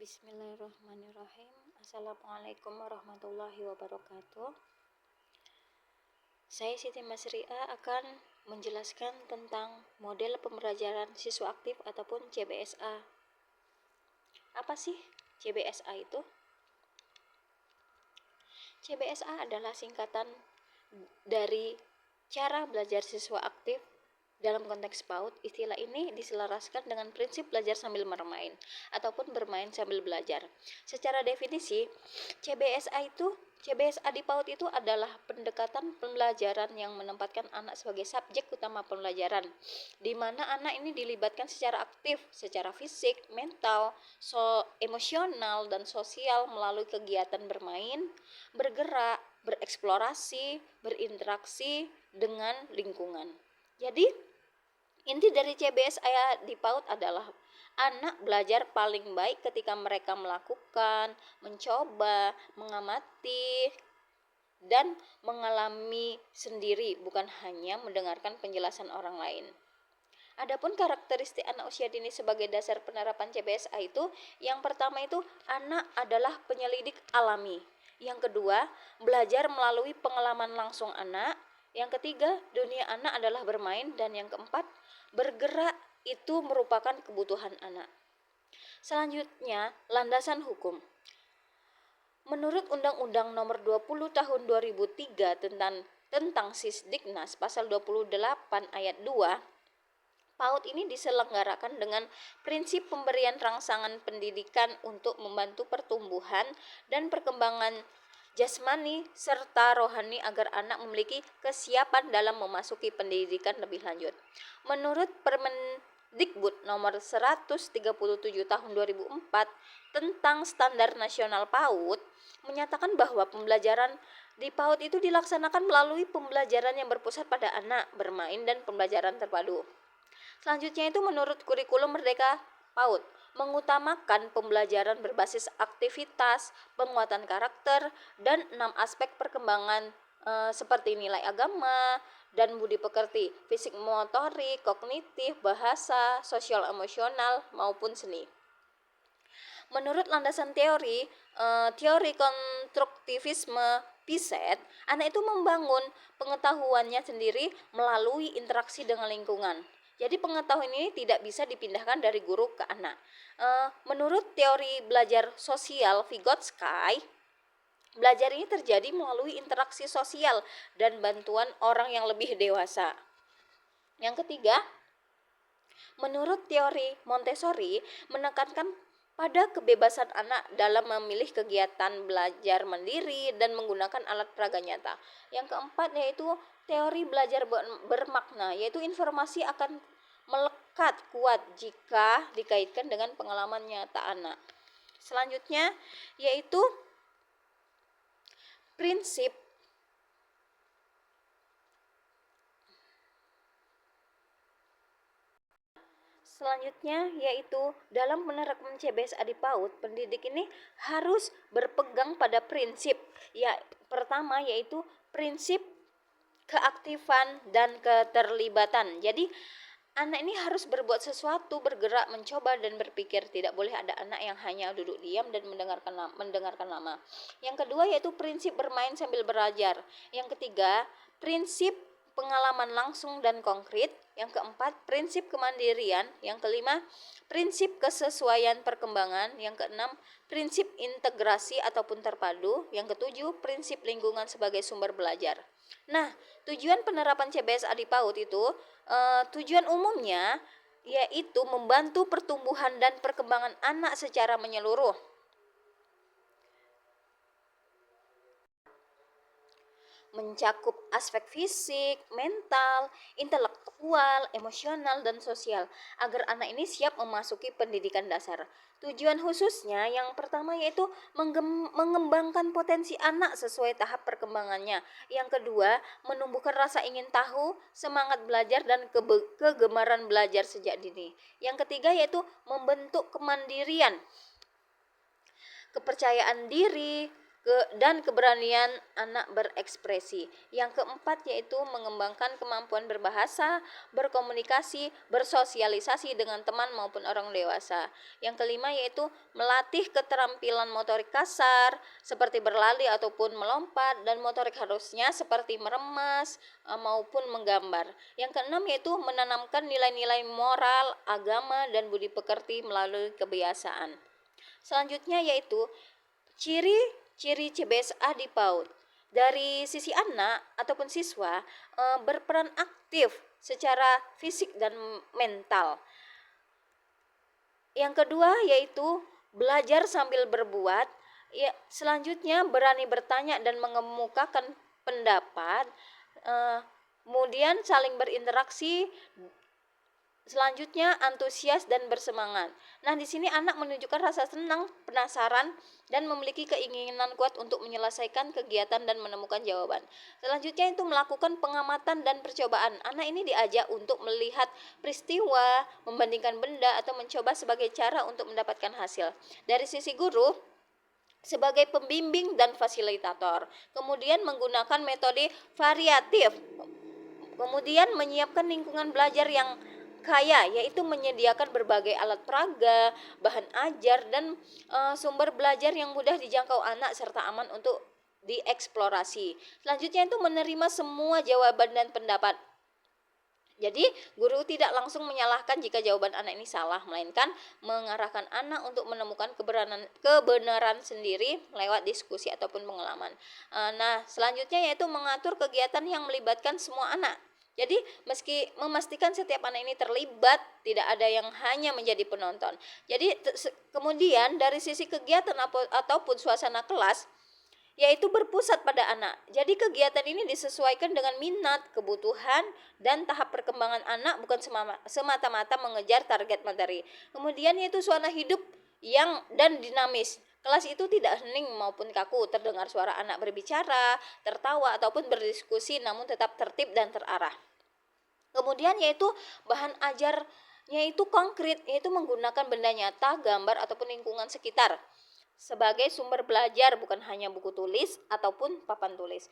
Bismillahirrahmanirrahim. Assalamualaikum warahmatullahi wabarakatuh. Saya Siti Masria akan menjelaskan tentang model pembelajaran siswa aktif ataupun CBSA. Apa sih CBSA itu? CBSA adalah singkatan dari cara belajar siswa aktif. Dalam konteks PAUD, istilah ini diselaraskan dengan prinsip belajar sambil bermain ataupun bermain sambil belajar. Secara definisi, CBSA di PAUD itu adalah pendekatan pembelajaran yang menempatkan anak sebagai subjek utama pembelajaran, di mana anak ini dilibatkan secara aktif, secara fisik, mental, emosional, dan sosial melalui kegiatan bermain, bergerak, bereksplorasi, berinteraksi dengan lingkungan. Jadi, inti dari CBSA di PAUD adalah anak belajar paling baik ketika mereka melakukan, mencoba, mengamati, dan mengalami sendiri, bukan hanya mendengarkan penjelasan orang lain. Adapun karakteristik anak usia dini sebagai dasar penerapan CBSA itu, yang pertama itu anak adalah penyelidik alami. Yang kedua, belajar melalui pengalaman langsung anak. Yang ketiga, dunia anak adalah bermain. Dan yang keempat, bergerak itu merupakan kebutuhan anak. Selanjutnya, landasan hukum. Menurut Undang-Undang Nomor 20 Tahun 2003 tentang Sisdiknas pasal 28 ayat 2, PAUD ini diselenggarakan dengan prinsip pemberian rangsangan pendidikan untuk membantu pertumbuhan dan perkembangan jasmani serta rohani agar anak memiliki kesiapan dalam memasuki pendidikan lebih lanjut. Menurut Permendikbud nomor 137 tahun 2004 tentang Standar Nasional PAUD menyatakan bahwa pembelajaran di PAUD itu dilaksanakan melalui pembelajaran yang berpusat pada anak, bermain, dan pembelajaran terpadu. Selanjutnya itu menurut kurikulum Merdeka PAUD mengutamakan pembelajaran berbasis aktivitas, penguatan karakter, dan 6 aspek perkembangan seperti nilai agama dan budi pekerti, fisik motorik, kognitif, bahasa, sosial emosional, maupun seni. Menurut landasan teori konstruktivisme Piaget, anak itu membangun pengetahuannya sendiri melalui interaksi dengan lingkungan. Jadi pengetahuan ini tidak bisa dipindahkan dari guru ke anak. Menurut teori belajar sosial Vygotsky, belajar ini terjadi melalui interaksi sosial dan bantuan orang yang lebih dewasa. Yang ketiga, menurut teori Montessori menekankan pada kebebasan anak dalam memilih kegiatan belajar mandiri dan menggunakan alat peraga nyata. Yang keempat yaitu teori belajar bermakna, yaitu informasi akan melekat kuat jika dikaitkan dengan pengalaman nyata anak. Selanjutnya yaitu prinsip dalam penerapan CBSA di PAUD, pendidik ini harus berpegang pada prinsip. Pertama yaitu prinsip keaktifan dan keterlibatan. Jadi anak ini harus berbuat sesuatu, bergerak, mencoba, dan berpikir. Tidak boleh ada anak yang hanya duduk diam dan mendengarkan lama. Yang kedua yaitu prinsip bermain sambil belajar. Yang ketiga, prinsip pengalaman langsung dan konkret. Yang keempat, prinsip kemandirian. Yang kelima, prinsip kesesuaian perkembangan. Yang keenam, prinsip integrasi ataupun terpadu. Yang ketujuh, prinsip lingkungan sebagai sumber belajar. Nah, tujuan penerapan CBSA di PAUD itu tujuan umumnya yaitu membantu pertumbuhan dan perkembangan anak secara menyeluruh. Mencakup aspek fisik, mental, intelektual, emosional, dan sosial agar anak ini siap memasuki pendidikan dasar. Tujuan khususnya yang pertama yaitu mengembangkan potensi anak sesuai tahap perkembangannya. Yang kedua, menumbuhkan rasa ingin tahu, semangat belajar, dan kegemaran belajar sejak dini. Yang ketiga yaitu membentuk kemandirian, kepercayaan diri, dan keberanian anak berekspresi. Yang keempat yaitu mengembangkan kemampuan berbahasa, berkomunikasi, bersosialisasi dengan teman maupun orang dewasa. Yang kelima yaitu melatih keterampilan motorik kasar seperti berlari ataupun melompat, dan motorik halusnya seperti meremas maupun menggambar. Yang keenam yaitu menanamkan nilai-nilai moral, agama, dan budi pekerti melalui kebiasaan. Selanjutnya yaitu ciri-ciri CBSA di PAUD. Dari sisi anak ataupun siswa berperan aktif secara fisik dan mental. Yang kedua yaitu belajar sambil berbuat. Ya, selanjutnya berani bertanya dan mengemukakan pendapat. Kemudian saling berinteraksi. Selanjutnya antusias dan bersemangat. Nah, di sini anak menunjukkan rasa senang, penasaran, dan memiliki keinginan kuat untuk menyelesaikan kegiatan dan menemukan jawaban. Selanjutnya itu melakukan pengamatan dan percobaan. Anak ini diajak untuk melihat peristiwa, membandingkan benda, atau mencoba sebagai cara untuk mendapatkan hasil. Dari sisi guru, sebagai pembimbing dan fasilitator. Kemudian menggunakan metode variatif. Kemudian menyiapkan lingkungan belajar yang kaya, yaitu menyediakan berbagai alat peraga, bahan ajar, dan sumber belajar yang mudah dijangkau anak serta aman untuk dieksplorasi. Selanjutnya itu menerima semua jawaban dan pendapat. Jadi guru tidak langsung menyalahkan jika jawaban anak ini salah, melainkan mengarahkan anak untuk menemukan kebenaran sendiri lewat diskusi ataupun pengalaman. Nah, selanjutnya yaitu mengatur kegiatan yang melibatkan semua anak. Jadi meski memastikan setiap anak ini terlibat, tidak ada yang hanya menjadi penonton. Jadi kemudian dari sisi kegiatan ataupun suasana kelas, yaitu berpusat pada anak. Jadi kegiatan ini disesuaikan dengan minat, kebutuhan, dan tahap perkembangan anak, bukan semata-mata mengejar target materi. Kemudian yaitu suasana hidup yang dan dinamis. Kelas itu tidak hening maupun kaku, terdengar suara anak berbicara, tertawa, ataupun berdiskusi, namun tetap tertib dan terarah. Kemudian yaitu bahan ajarnya itu konkret, yaitu menggunakan benda nyata, gambar, ataupun lingkungan sekitar sebagai sumber belajar, bukan hanya buku tulis ataupun papan tulis.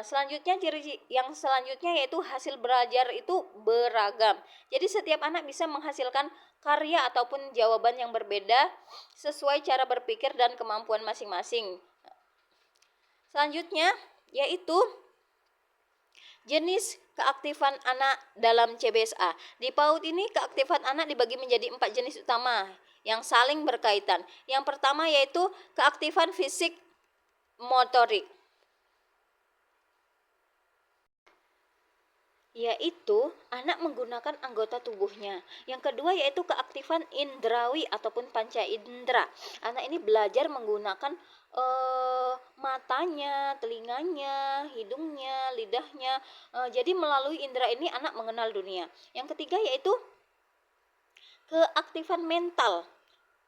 Selanjutnya ciri yang selanjutnya yaitu hasil belajar itu beragam. Jadi setiap anak bisa menghasilkan karya ataupun jawaban yang berbeda sesuai cara berpikir dan kemampuan masing-masing. Selanjutnya yaitu jenis keaktifan anak dalam CBSA. Di PAUD ini keaktifan anak dibagi menjadi 4 jenis utama yang saling berkaitan. Yang pertama yaitu keaktifan fisik motorik, yaitu anak menggunakan anggota tubuhnya. Yang kedua yaitu keaktifan indrawi ataupun panca indera. Anak ini belajar menggunakan matanya, telinganya, hidungnya, lidahnya. Jadi melalui indera ini anak mengenal dunia. Yang ketiga yaitu keaktifan mental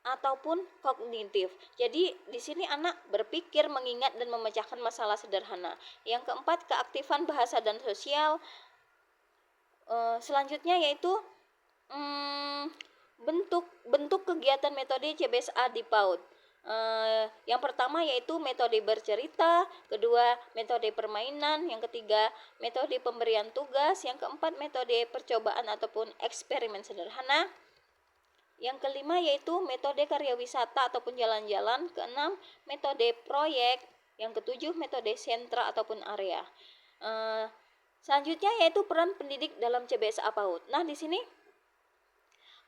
ataupun kognitif. Jadi di sini anak berpikir, mengingat, dan memecahkan masalah sederhana. Yang keempat keaktifan bahasa dan sosial. Selanjutnya yaitu bentuk kegiatan metode CBSA di PAUD. Yang pertama yaitu metode bercerita, kedua metode permainan, yang ketiga metode pemberian tugas, yang keempat metode percobaan ataupun eksperimen sederhana, yang kelima yaitu metode karya wisata ataupun jalan-jalan, keenam metode proyek, yang ketujuh metode sentra ataupun area. Selanjutnya yaitu peran pendidik dalam CBSA PAUD. Nah, di sini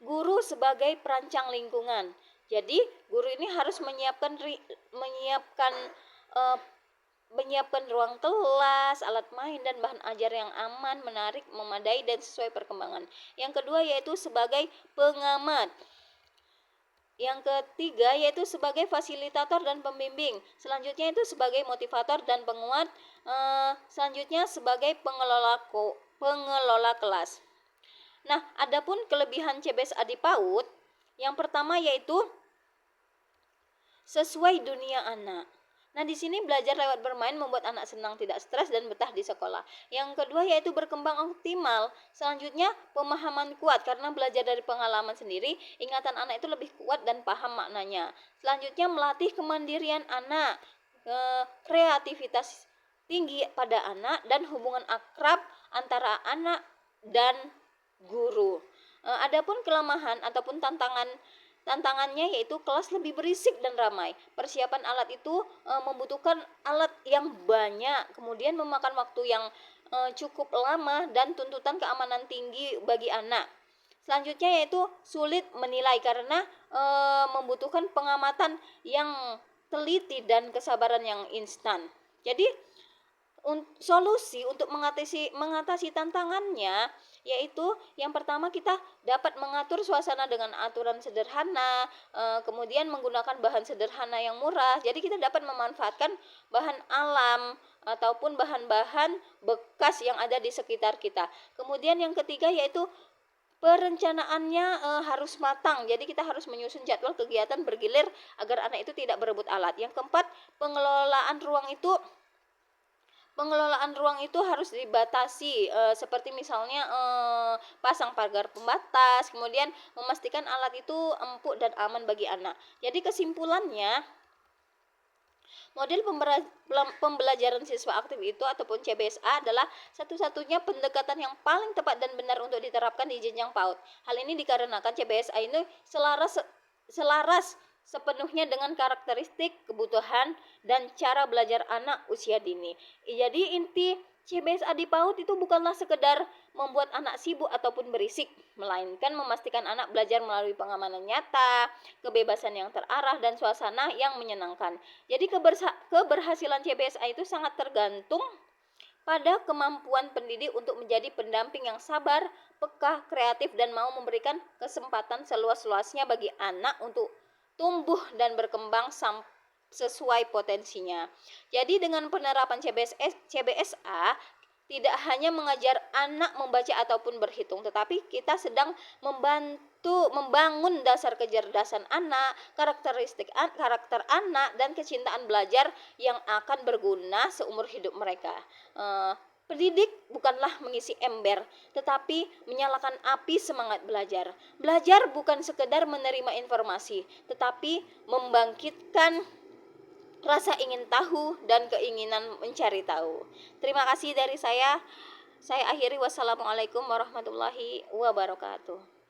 guru sebagai perancang lingkungan. Jadi, guru ini harus menyiapkan ruang kelas, alat main, dan bahan ajar yang aman, menarik, memadai, dan sesuai perkembangan. Yang kedua yaitu sebagai pengamat. Yang ketiga yaitu sebagai fasilitator dan pembimbing. Selanjutnya itu sebagai motivator dan penguat. Selanjutnya sebagai pengelola kelas. Nah, adapun kelebihan CBSA di PAUD, yang pertama yaitu sesuai dunia anak. Nah, di sini belajar lewat bermain membuat anak senang, tidak stres, dan betah di sekolah. Yang kedua yaitu berkembang optimal. Selanjutnya pemahaman kuat, karena belajar dari pengalaman sendiri, ingatan anak itu lebih kuat dan paham maknanya. Selanjutnya melatih kemandirian anak. kreativitas tinggi pada anak, dan hubungan akrab antara anak dan guru. Adapun kelemahan ataupun tantangannya yaitu kelas lebih berisik dan ramai. Persiapan alat itu membutuhkan alat yang banyak, kemudian memakan waktu yang cukup lama, dan tuntutan keamanan tinggi bagi anak. Selanjutnya yaitu sulit menilai karena membutuhkan pengamatan yang teliti dan kesabaran yang instan. Jadi solusi untuk mengatasi tantangannya yaitu yang pertama, kita dapat mengatur suasana dengan aturan sederhana, kemudian menggunakan bahan sederhana yang murah. Jadi kita dapat memanfaatkan bahan alam ataupun bahan-bahan bekas yang ada di sekitar kita. Kemudian yang ketiga yaitu perencanaannya harus matang. Jadi kita harus menyusun jadwal kegiatan bergilir agar anak itu tidak berebut alat. Yang keempat, pengelolaan ruang itu harus dibatasi, seperti misalnya pasang pagar pembatas, kemudian memastikan alat itu empuk dan aman bagi anak. Jadi kesimpulannya, model pembelajaran siswa aktif itu ataupun CBSA adalah satu-satunya pendekatan yang paling tepat dan benar untuk diterapkan di jenjang PAUD. Hal ini dikarenakan CBSA ini selaras sepenuhnya dengan karakteristik, kebutuhan, dan cara belajar anak usia dini. Jadi inti CBSA di PAUD itu bukanlah sekedar membuat anak sibuk ataupun berisik, melainkan memastikan anak belajar melalui pengamanan nyata, kebebasan yang terarah, dan suasana yang menyenangkan. Jadi keberhasilan CBSA itu sangat tergantung pada kemampuan pendidik untuk menjadi pendamping yang sabar, peka, kreatif, dan mau memberikan kesempatan seluas-luasnya bagi anak untuk tumbuh dan berkembang sesuai potensinya. Jadi dengan penerapan CBSA tidak hanya mengajar anak membaca ataupun berhitung, tetapi kita sedang membangun dasar kecerdasan anak, karakter anak, dan kecintaan belajar yang akan berguna seumur hidup mereka. Pendidik bukanlah mengisi ember, tetapi menyalakan api semangat belajar. Belajar bukan sekedar menerima informasi, tetapi membangkitkan rasa ingin tahu dan keinginan mencari tahu. Terima kasih dari saya. Saya akhiri, wassalamualaikum warahmatullahi wabarakatuh.